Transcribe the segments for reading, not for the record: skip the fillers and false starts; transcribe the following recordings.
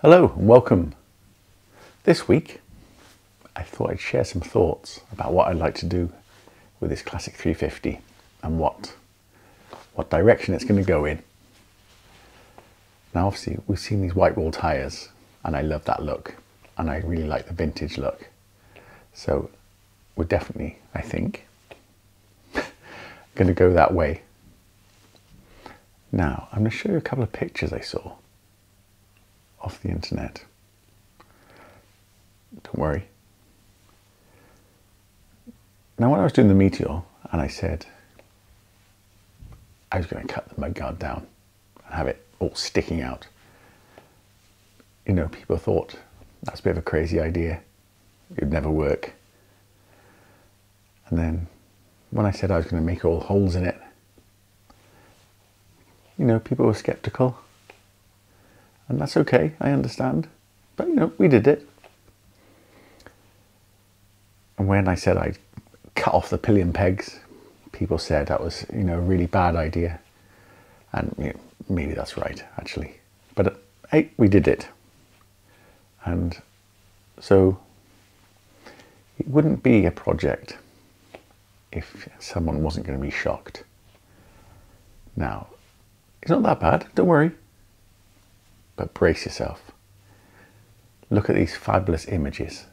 Hello and welcome. This week I thought I'd share some thoughts about what I'd like to do with this classic 350 and what direction it's going to go in. Now obviously we've seen these white wall tyres and I love that look and I really like the vintage look. So we're definitely, I think, going to go that way. Now I'm going to show you a couple of pictures I saw off the internet. Don't worry. Now when I was doing the Meteor and I said I was going to cut the mudguard down and have it all sticking out, you know, people thought that's a bit of a crazy idea, it would never work. And then when I said I was going to make all holes in it, you know, people were skeptical. And that's okay, I understand. But, you know, we did it. And when I said I'd cut off the pillion pegs, people said that was, you know, a really bad idea. And you know, maybe that's right, actually. But hey, we did it. And so it wouldn't be a project if someone wasn't going to be shocked. Now, it's not that bad, don't worry. But brace yourself. Look at these fabulous images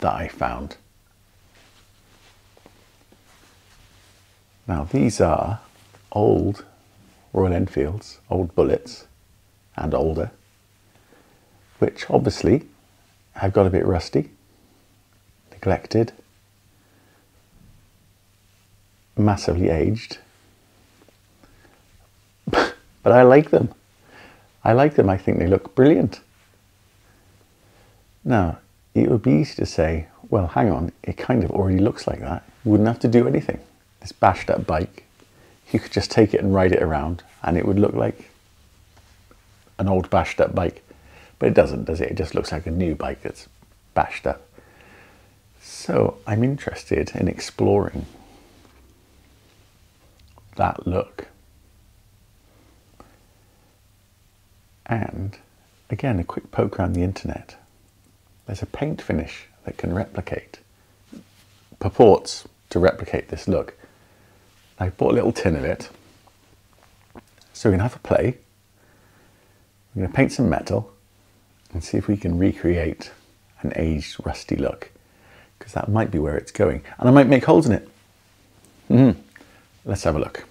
that I found. Now these are old Royal Enfields, old Bullets and older, which obviously have got a bit rusty, neglected, massively aged, but I like them. I think they look brilliant. Now, it would be easy to say, well, hang on, it kind of already looks like that. You wouldn't have to do anything. This bashed up bike, you could just take it and ride it around and it would look like an old bashed up bike. But it doesn't, does it? It just looks like a new bike that's bashed up. So I'm interested in exploring that look. And again, a quick poke around the internet. There's a paint finish that can purports to replicate this look. I bought a little tin of it. So we're going to have a play. We're going to paint some metal and see if we can recreate an aged, rusty look. Because that might be where it's going. And I might make holes in it. Let's have a look.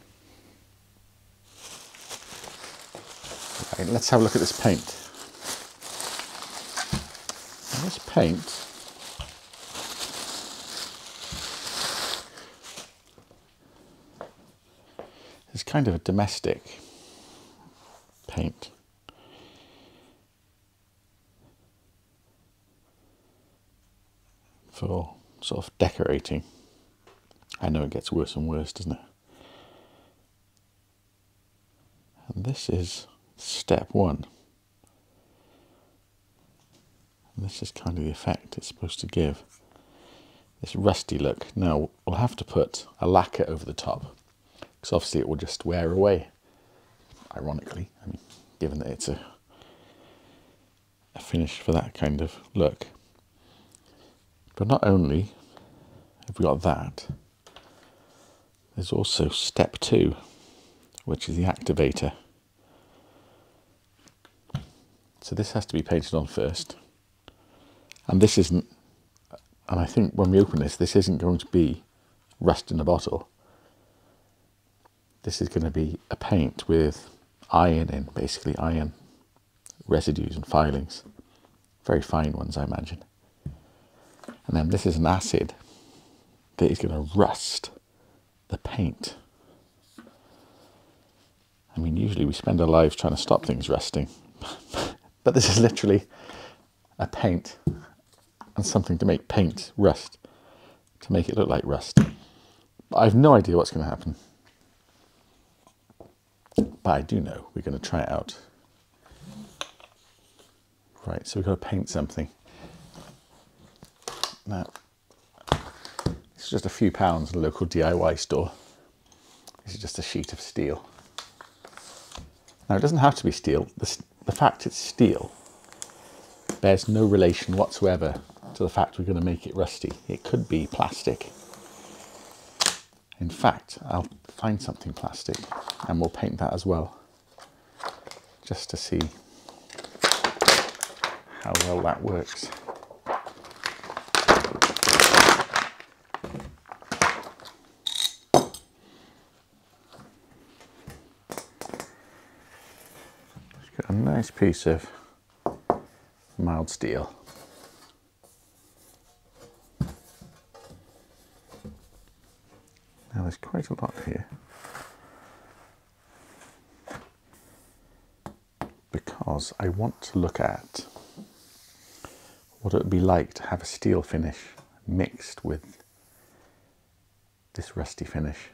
Right, let's have a look at this paint. Now this paint is kind of a domestic paint. For sort of decorating. I know it gets worse and worse, doesn't it? And this is step one. And this is kind of the effect it's supposed to give. This rusty look. Now we'll have to put a lacquer over the top because obviously it will just wear away. Ironically, I mean, given that it's a finish for that kind of look. But not only have we got that, there's also step two, which is the activator. So this has to be painted on first. And this isn't, and I think when we open this, this isn't going to be rust in a bottle. This is going to be a paint with iron in, basically iron residues and filings. Very fine ones, I imagine. And then this is an acid that is going to rust the paint. I mean, usually we spend our lives trying to stop things rusting. But this is literally a paint and something to make paint rust, to make it look like rust. But I have no idea what's going to happen. But I do know we're going to try it out. Right, so we've got to paint something. Now, this is just a few pounds at a local DIY store. This is just a sheet of steel. Now it doesn't have to be steel. the fact it's steel bears no relation whatsoever to the fact we're going to make it rusty. It could be plastic. In fact, I'll find something plastic and we'll paint that as well, just to see how well that works. Got a nice piece of mild steel. Now there's quite a lot here, because I want to look at what it would be like to have a steel finish mixed with this rusty finish.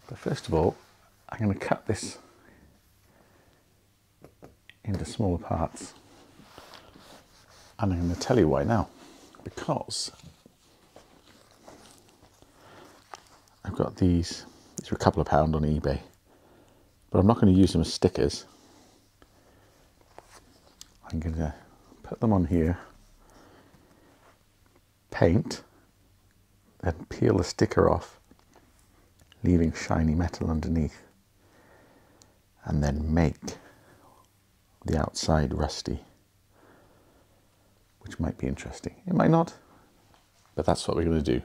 But first of all, I'm going to cut this into smaller parts, and I'm going to tell you why now. Because I've got these were a couple of pounds on eBay, but I'm not going to use them as stickers. I'm going to put them on here, paint, then peel the sticker off, leaving shiny metal underneath, and then make the outside rusty, which might be interesting. It might not, but that's what we're going to do.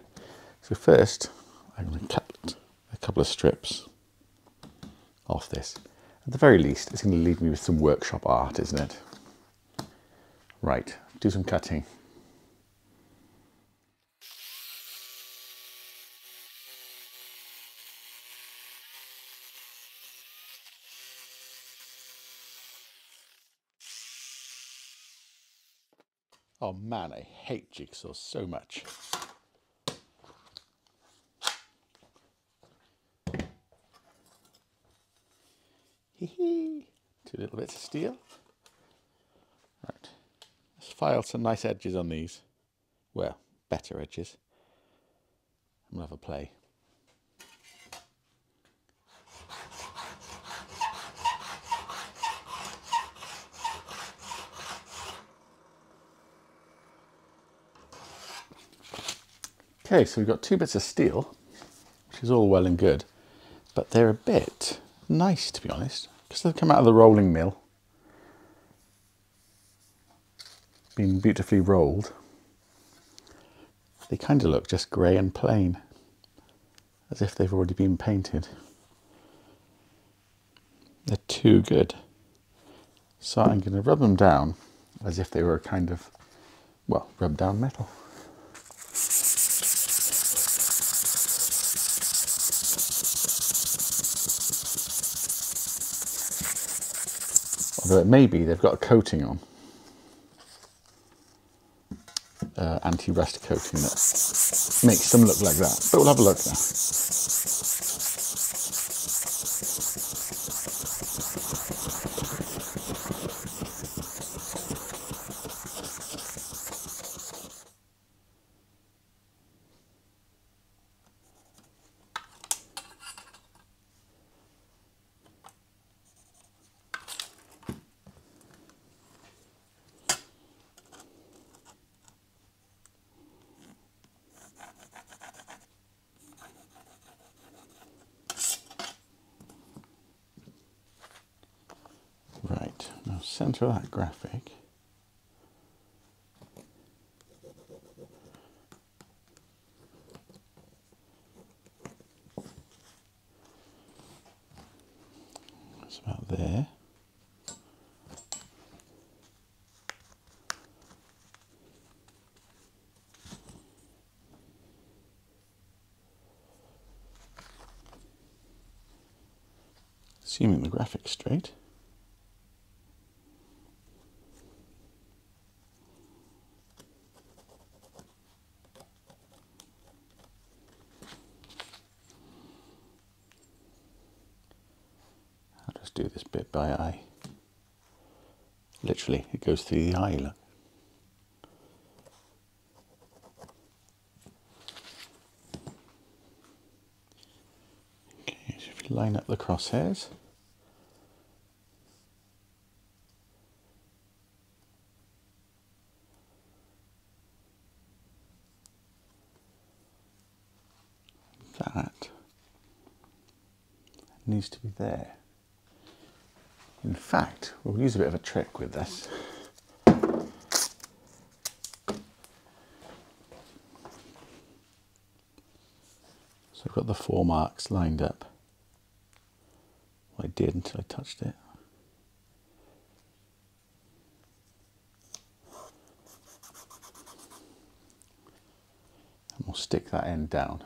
So first, I'm going to cut a couple of strips off this. At the very least, it's going to leave me with some workshop art, isn't it? Right, do some cutting. Oh man, I hate jigsaws so much. Hee-hee. 2 little bits of steel. Right, let's file some nice edges on these. Well, better edges. I'm going to have a play. Okay, so we've got 2 bits of steel, which is all well and good, but they're a bit nice, to be honest, because they've come out of the rolling mill, been beautifully rolled. They kind of look just grey and plain, as if they've already been painted. They're too good. So I'm going to rub them down as if they were kind of, well, rub down metal. Although it may be they've got a coating on, anti-rust coating that makes them look like that. But we'll have a look now. Right, now centre that graphic. It's about there. Assuming the graphic's straight. I'll just do this bit by eye. Literally, it goes through the eye, look. Okay, so if you line up the crosshairs. that needs to be there. In fact, we'll use a bit of a trick with this. So I've got the 4 marks lined up. Well, I did until I touched it. And we'll stick that end down.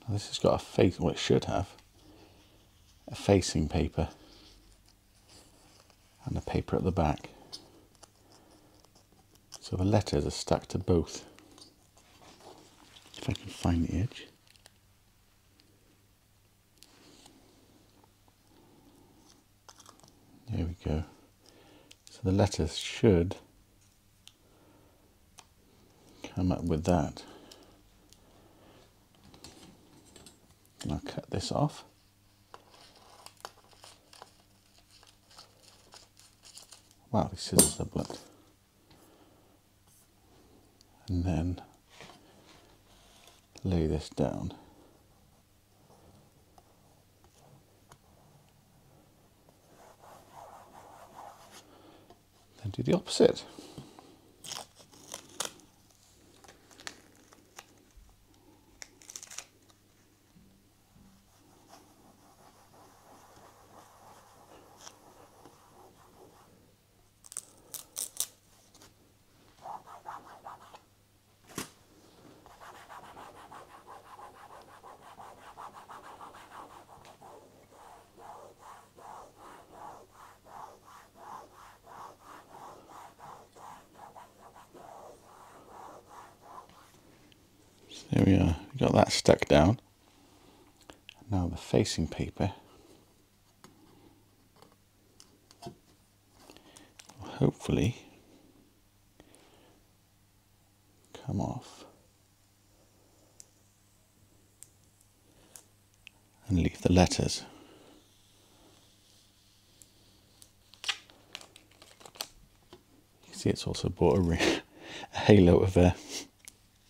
Now this has got a face, well it should have, a facing paper and a paper at the back. So the letters are stuck to both. If I can find the edge. There we go. So the letters should come up with that. And I'll cut this off. Wow, these scissors are blunt. And then lay this down. Then do the opposite. There we are, we got that stuck down. Now the facing paper will hopefully come off and leave the letters. You can see it's also brought a halo of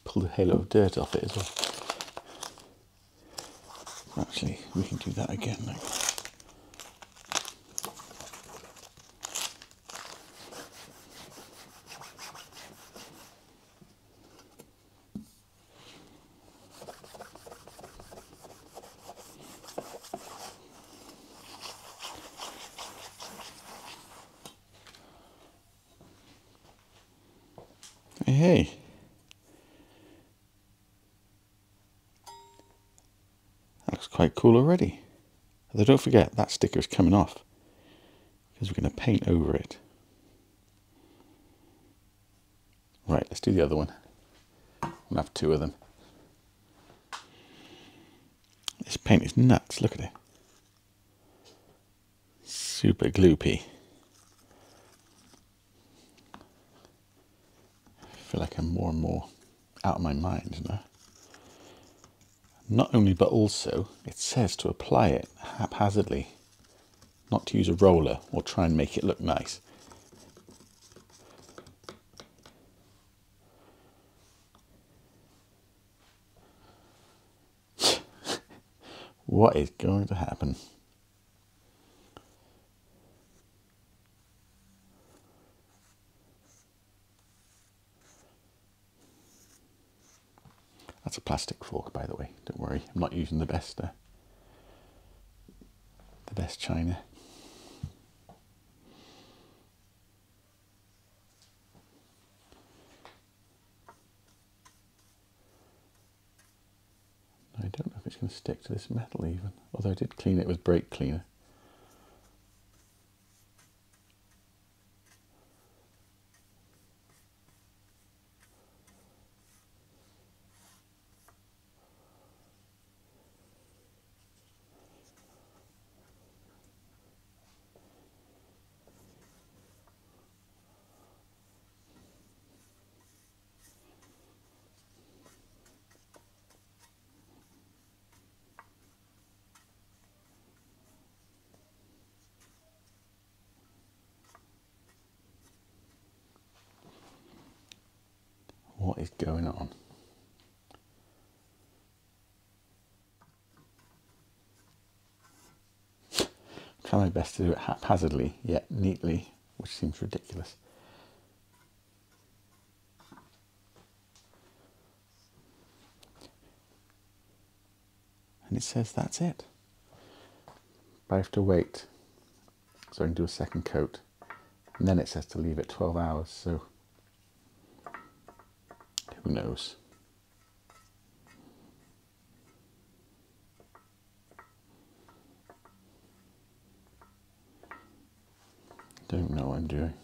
pulled a halo of dirt off it as well. Actually, we can do that again now. Hey. That looks quite cool already. Although don't forget, that sticker is coming off because we're going to paint over it. Right, let's do the other one. We'll have 2 of them. This paint is nuts, look at it. Super gloopy. I feel like I'm more and more out of my mind now. Not only, but also, it says to apply it haphazardly, not to use a roller or try and make it look nice. What is going to happen? That's a plastic fork, by the way. Don't worry, I'm not using the best china. I don't know if it's going to stick to this metal even, although I did clean it with brake cleaner. is going on? Try my best to do it haphazardly yet neatly, which seems ridiculous. And it says that's it. But I have to wait so I can do a second coat. And then it says to leave it 12 hours, so who knows? Don't know what I'm doing.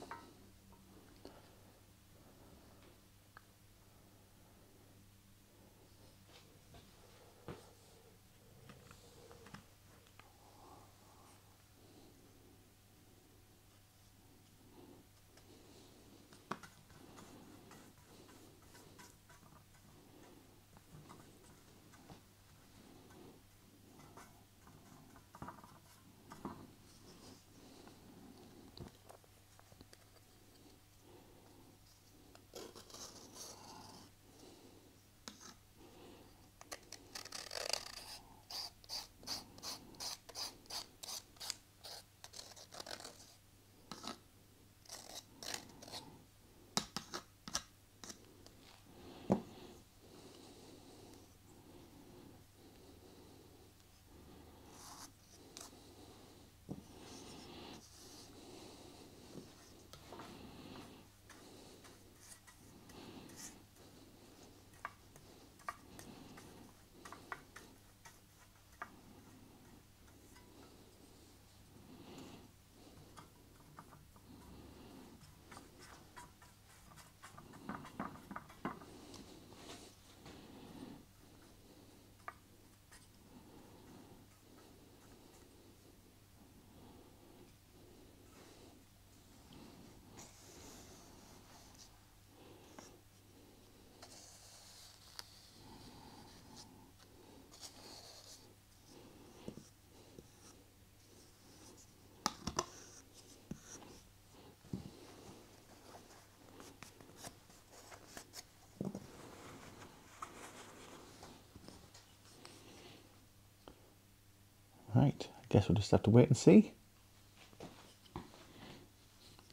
Right, I guess we'll just have to wait and see.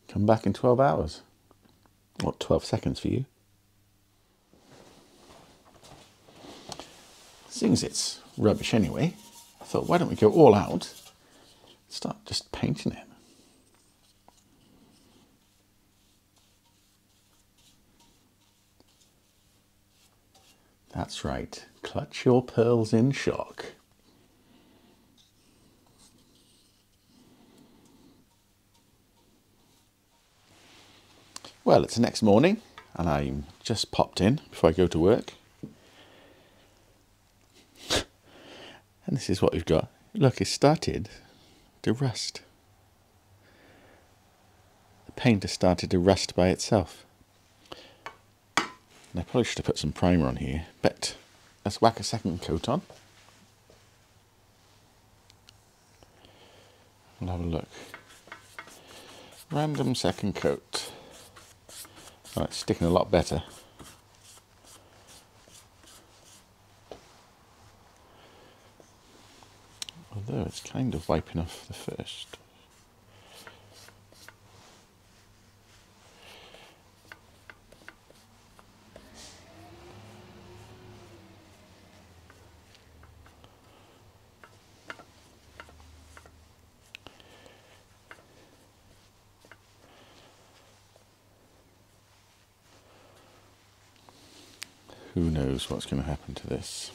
Come back in 12 hours. What, 12 seconds for you? Seeing as it's rubbish anyway, I thought, why don't we go all out, start just painting it. That's right, clutch your pearls in shock. Well, it's the next morning, and I'm just popped in before I go to work. And this is what we've got. Look, it's started to rust. The paint has started to rust by itself. And I probably should have put some primer on here, but let's whack a second coat on. We'll have a look. Random second coat. Oh, it's sticking a lot better. Although it's kind of wiping off the first. Who knows what's going to happen to this?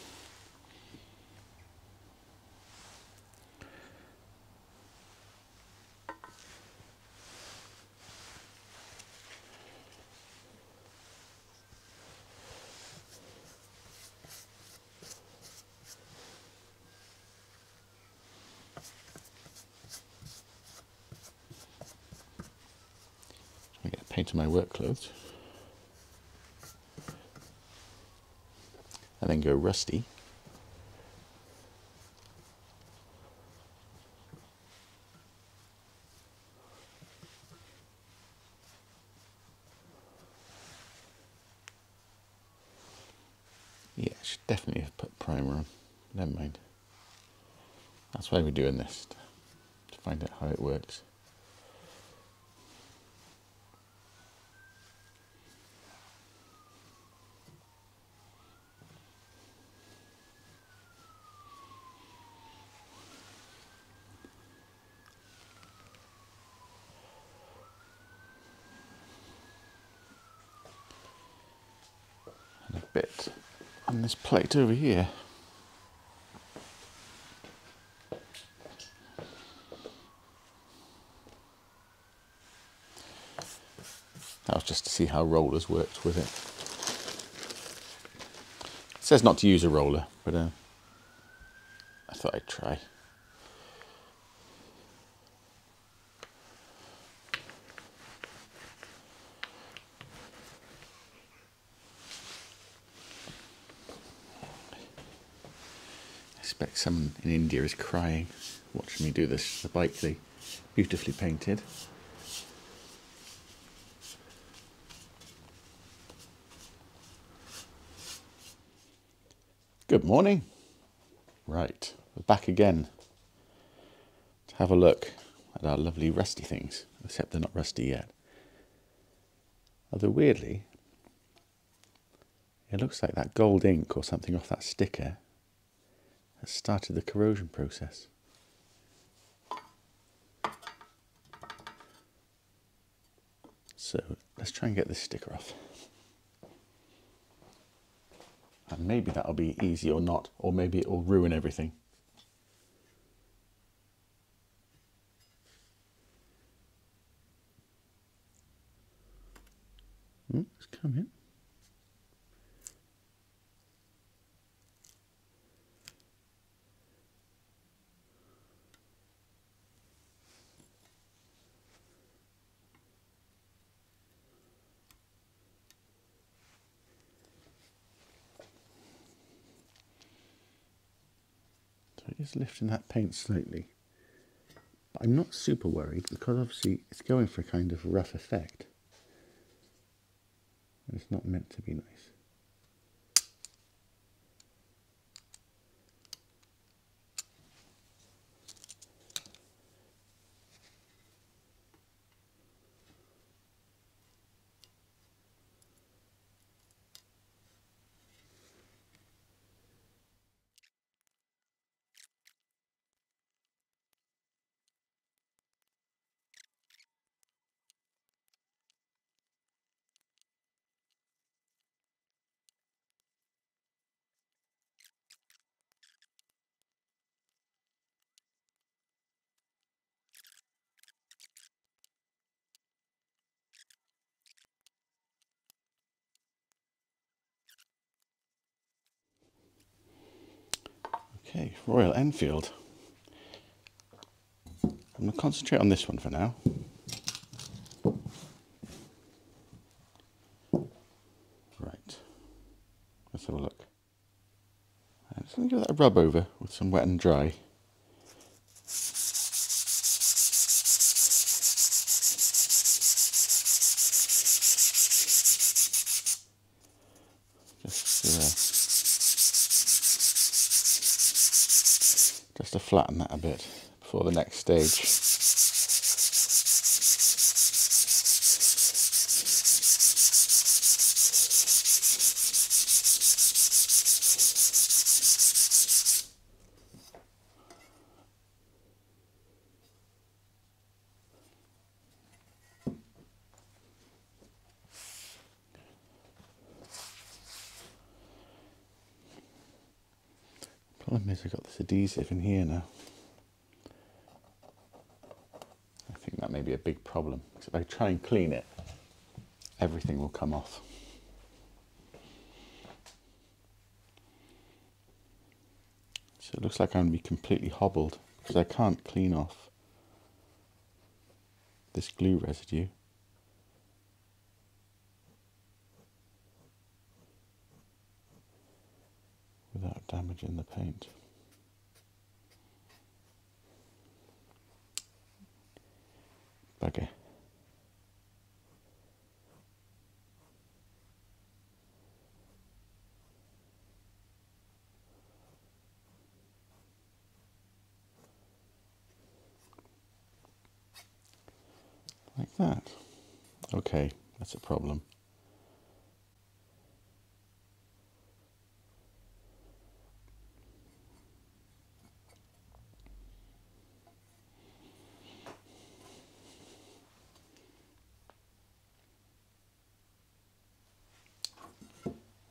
I get paint on my work clothes. And then go rusty. should definitely have put primer on. Never mind. That's why we're doing this, to find out how it works. And a bit on this plate over here. That was just to see how rollers worked with it. It says not to use a roller, but I thought I'd try. I expect someone in India is crying watching me do this. The bike, they beautifully painted. Good morning. Right, we're back again to have a look at our lovely rusty things, except they're not rusty yet. Although weirdly, it looks like that gold ink or something off that sticker has started the corrosion process. So let's try and get this sticker off. And maybe that'll be easy or not, or maybe it will ruin everything. It's coming. So just lifting that paint slightly. But I'm not super worried because obviously it's going for a kind of rough effect. And it's not meant to be nice. Okay, Royal Enfield. I'm going to concentrate on this one for now. Right, let's have a look. I'm just going to give that a rub over with some wet and dry. Just to flatten that a bit before the next stage. Problem is I've got this adhesive in here now. I think that may be a big problem, because if I try and clean it, everything will come off. So it looks like I'm going to be completely hobbled, because I can't clean off this glue residue. Without damaging the paint. Bugger. that? Okay, that's a problem.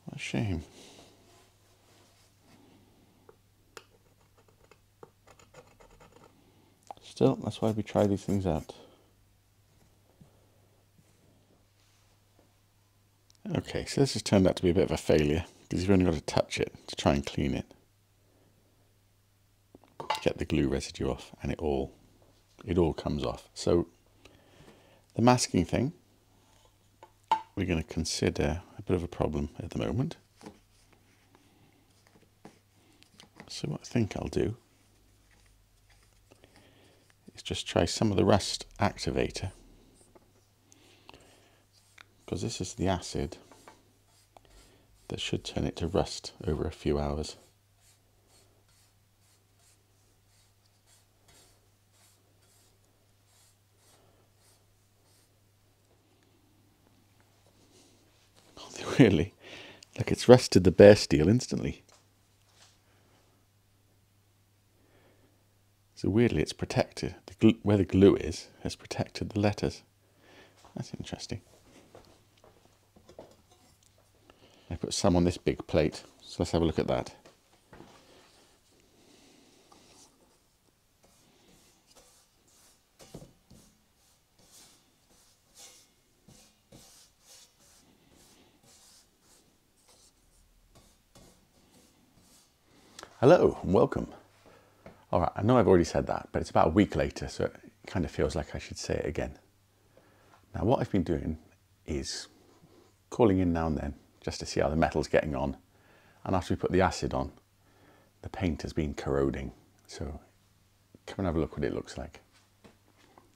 What a shame. Still, that's why we try these things out. Okay, so this has turned out to be a bit of a failure because you've only got to touch it to try and clean it. Get the glue residue off, and it all comes off. So the masking thing, we're going to consider a bit of a problem at the moment. So what I think I'll do is just try some of the rust activator, because this is the acid that should turn it to rust over a few hours. Really? Look, it's rusted the bare steel instantly. So weirdly, it's protected. Where the glue is has protected the letters. That's interesting. I put some on this big plate, so let's have a look at that. Hello and welcome. All right, I know I've already said that, but it's about a week later, so it kind of feels like I should say it again. Now, what I've been doing is calling in now and then just to see how the metal's getting on. And after we put the acid on, the paint has been corroding. So come and have a look what it looks like.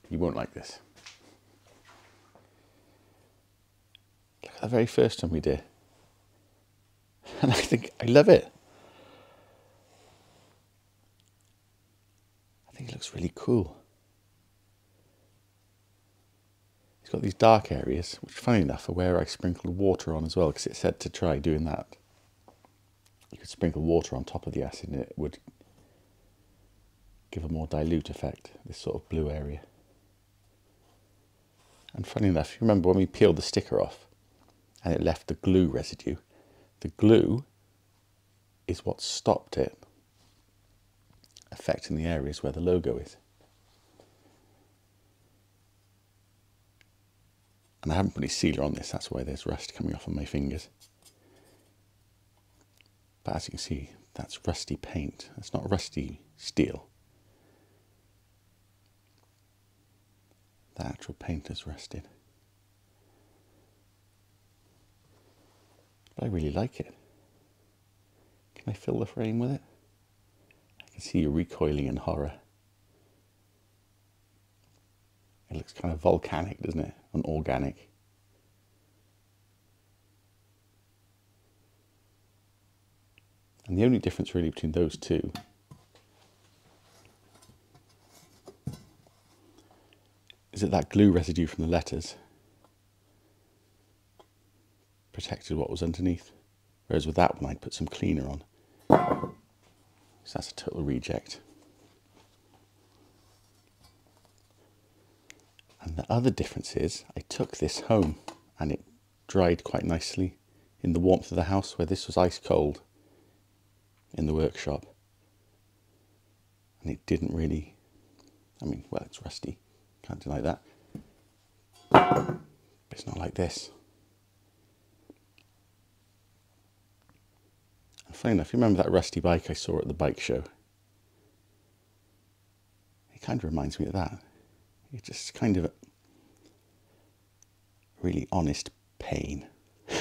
You won't like this. Look at the very first one we did. And I think I love it. I think it looks really cool. It's got these dark areas, which funny enough are where I sprinkled water on as well, because it said to try doing that. You could sprinkle water on top of the acid and it would give a more dilute effect, this sort of blue area. And funny enough, you remember when we peeled the sticker off and it left the glue residue? The glue is what stopped it affecting the areas where the logo is. And I haven't put any sealer on this, that's why there's rust coming off on my fingers. But as you can see, that's rusty paint. It's not rusty steel. The actual paint is rusted. But I really like it. Can I fill the frame with it? I can see you recoiling in horror. It looks kind of volcanic, doesn't it? And organic. And the only difference really between those two is that glue residue from the letters protected what was underneath. Whereas with that one, I'd put some cleaner on. So that's a total reject. And the other difference is I took this home and it dried quite nicely in the warmth of the house, where this was ice cold in the workshop. And it didn't really, I mean, well, it's rusty, can't deny that. But it's not like this. And funny enough, you remember that rusty bike I saw at the bike show? It kind of reminds me of that. It's just kind of a really honest pain. I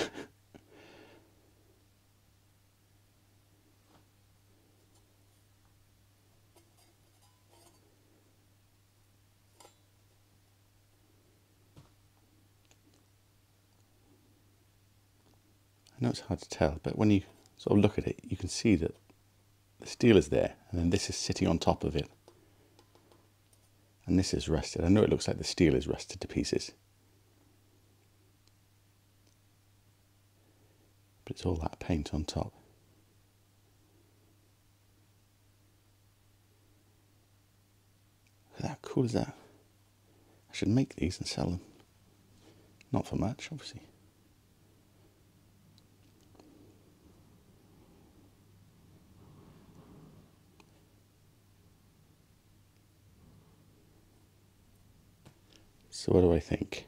know it's hard to tell, but when you sort of look at it, you can see that the steel is there, and then this is sitting on top of it. And this is rusted. I know it looks like the steel is rusted to pieces. But it's all that paint on top. Look at that, how cool is that? I should make these and sell them. Not for much, obviously. So what do I think?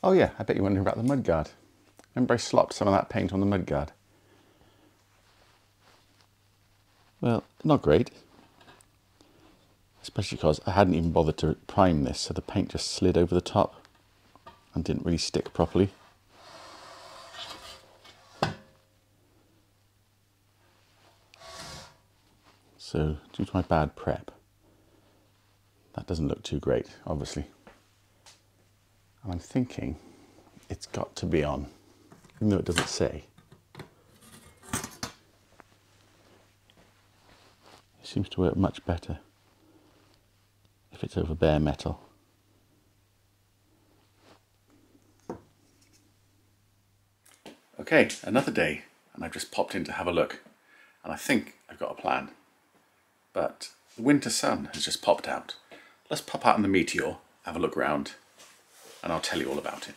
Oh yeah, I bet you're wondering about the mudguard. Remember I slopped some of that paint on the mudguard? Well, not great. Especially because I hadn't even bothered to prime this, so the paint just slid over the top and didn't really stick properly. So, due to my bad prep, that doesn't look too great, obviously. And I'm thinking it's got to be on, even though it doesn't say. It seems to work much better if it's over bare metal. Okay, another day, and I've just popped in to have a look, and I think I've got a plan. But the winter sun has just popped out. Let's pop out in the Meteor, have a look round, and I'll tell you all about it.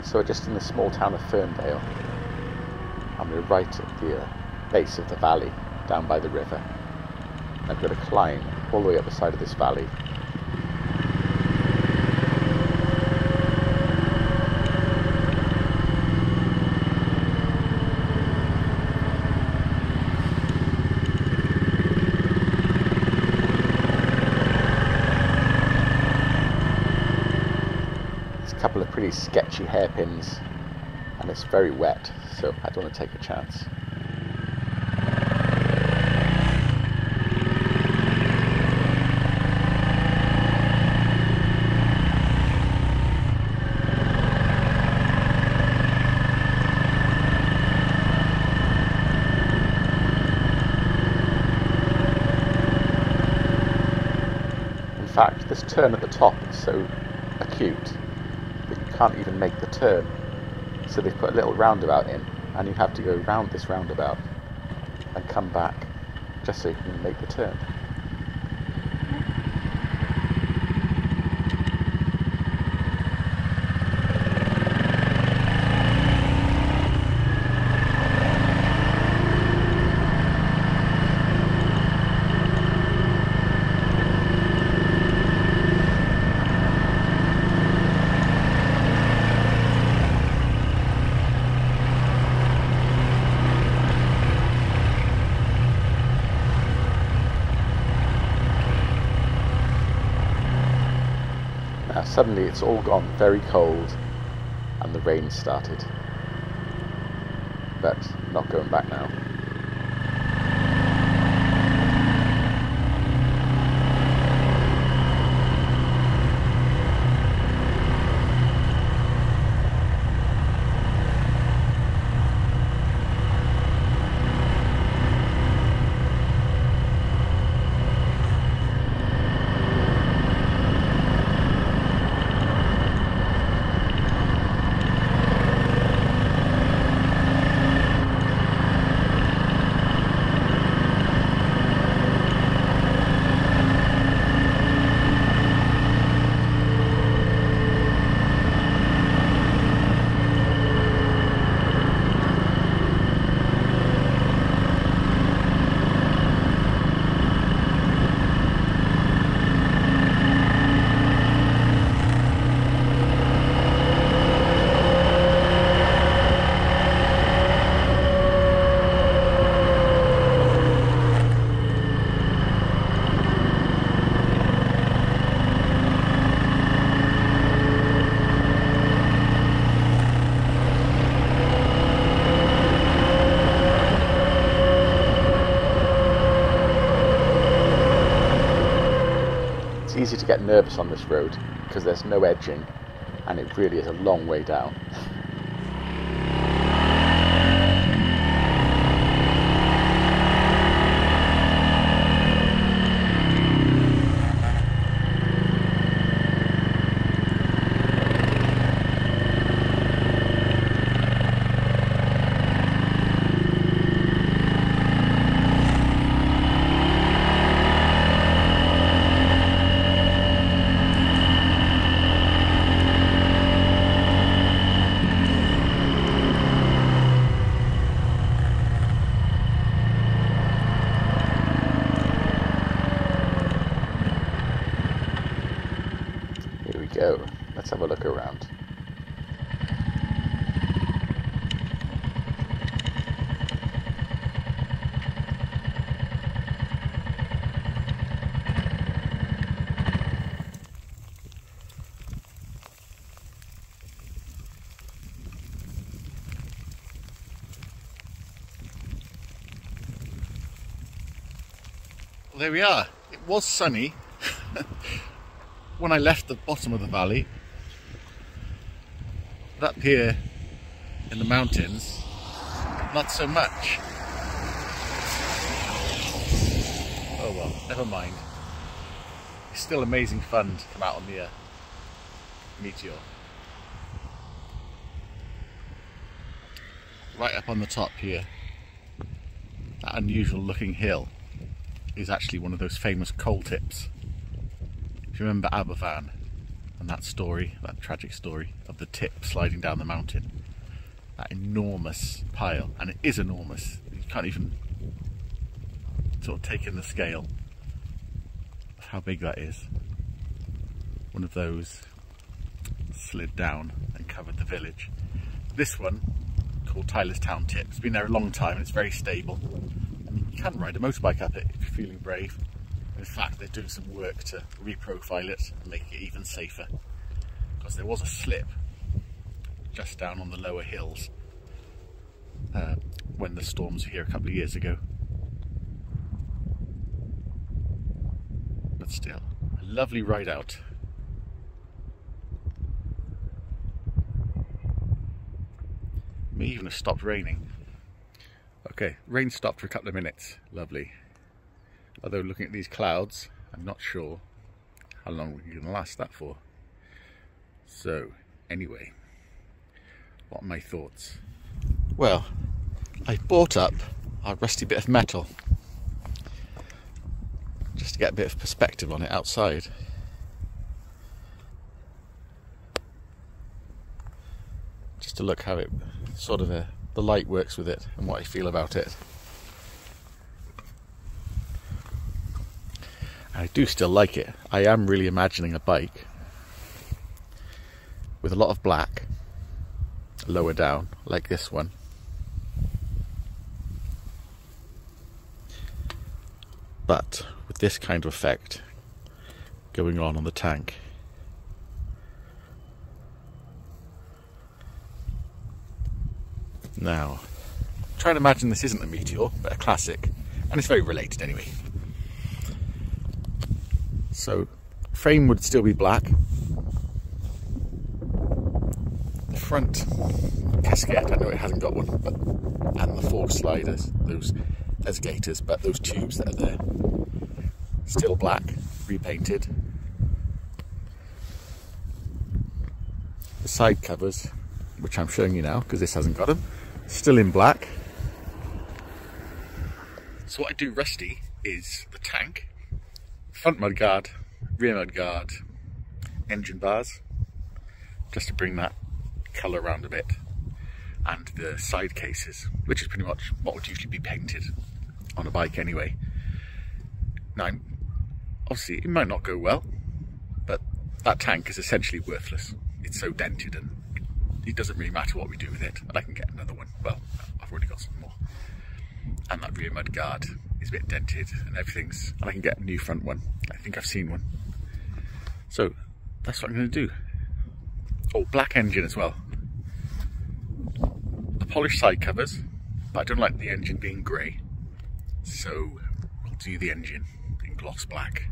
So we're just in the small town of Ferndale, and we're right at the base of the valley, down by the river. I've got to climb all the way up the side of this valley. There's a couple of pretty sketchy hairpins, and it's very wet, so I don't want to take a chance. In fact, this turn at the top is so acute that you can't even make the turn. So they've put a little roundabout in, and you have to go round this roundabout and come back just so you can make the turn. Now suddenly it's all gone very cold and the rain started, but not going back now. It's easy to get nervous on this road because there's no edging and it really is a long way down. Go. Let's have a look around. Well, there we are. It was sunny when I left the bottom of the valley, but up here in the mountains, not so much. Oh well, never mind. It's still amazing fun to come out on the Meteor. Right up on the top here, that unusual looking hill is actually one of those famous coal tips. If you remember Aberfan and that story, that tragic story of the tip sliding down the mountain, that enormous pile, and it is enormous, you can't even sort of take in the scale of how big that is. One of those slid down and covered the village. This one, called Tyler's Town Tip, it's been there a long time and it's very stable. And you can ride a motorbike up it if you're feeling brave. In fact, they're doing some work to reprofile it and make it even safer, because there was a slip just down on the lower hills when the storms were here a couple of years ago. But still, a lovely ride out. It may even have stopped raining. Okay, rain stopped for a couple of minutes. Lovely. Although looking at these clouds, I'm not sure how long we're going to last that for. So, anyway, what are my thoughts? Well, I bought up a rusty bit of metal just to get a bit of perspective on it outside. Just to look how it sort of the light works with it and what I feel about it. I do still like it. I am really imagining a bike with a lot of black lower down, like this one. But with this kind of effect going on the tank. Now, try and imagine this isn't a Meteor, but a classic, and it's very related anyway. So, frame would still be black. The front casket, I know it hasn't got one, but, and the fork sliders, there's gators, but those tubes that are there, still black, repainted. The side covers, which I'm showing you now because this hasn't got them, still in black. So what I do rusty is the tank, front mudguard, rear mudguard, engine bars, just to bring that colour around a bit, and the side cases, which is pretty much what would usually be painted on a bike anyway. Now, obviously it might not go well, but that tank is essentially worthless. It's so dented and it doesn't really matter what we do with it, and I can get another one. Well, I've already got some more. And that rear mudguard is a bit dented and everything's, and I can get a new front one. I think I've seen one. So that's what I'm going to do. Oh, black engine as well. The polished side covers, but I don't like the engine being grey. So we'll do the engine in gloss black.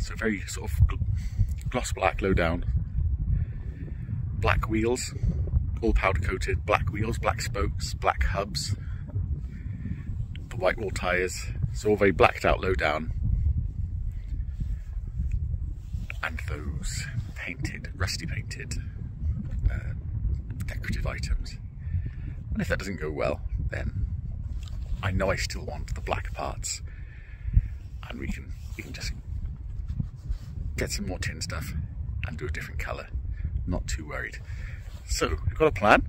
So very sort of gloss black, low down. Black wheels, all powder coated. Black wheels, black spokes, black hubs. The white wall tyres. So all very blacked out, low down. And those painted, rusty painted decorative items. And if that doesn't go well, then I know I still want the black parts, and we can just get some more tin stuff and do a different colour. Not too worried. So we've got a plan.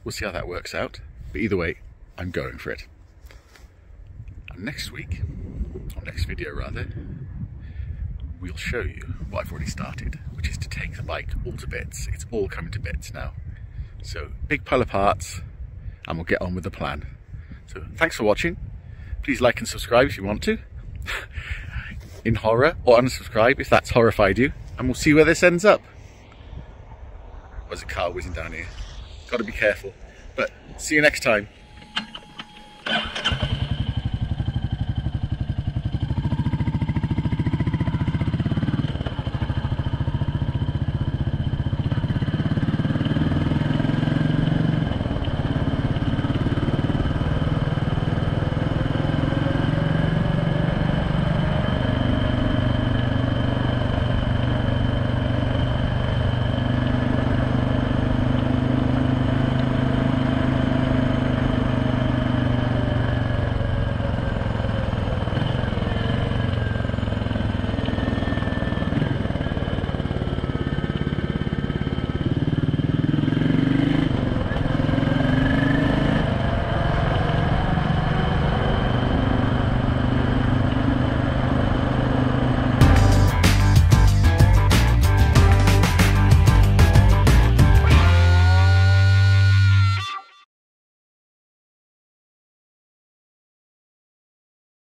We'll see how that works out. But either way, I'm going for it. And next week, or next video rather, we'll show you what I've already started, which is to take the bike all to bits. It's all coming to bits now. So, big pile of parts, and we'll get on with the plan. So, thanks for watching. Please like and subscribe if you want to. In horror, or unsubscribe if that's horrified you. And we'll see where this ends up. There's a car whizzing down here. Got to be careful. But, see you next time.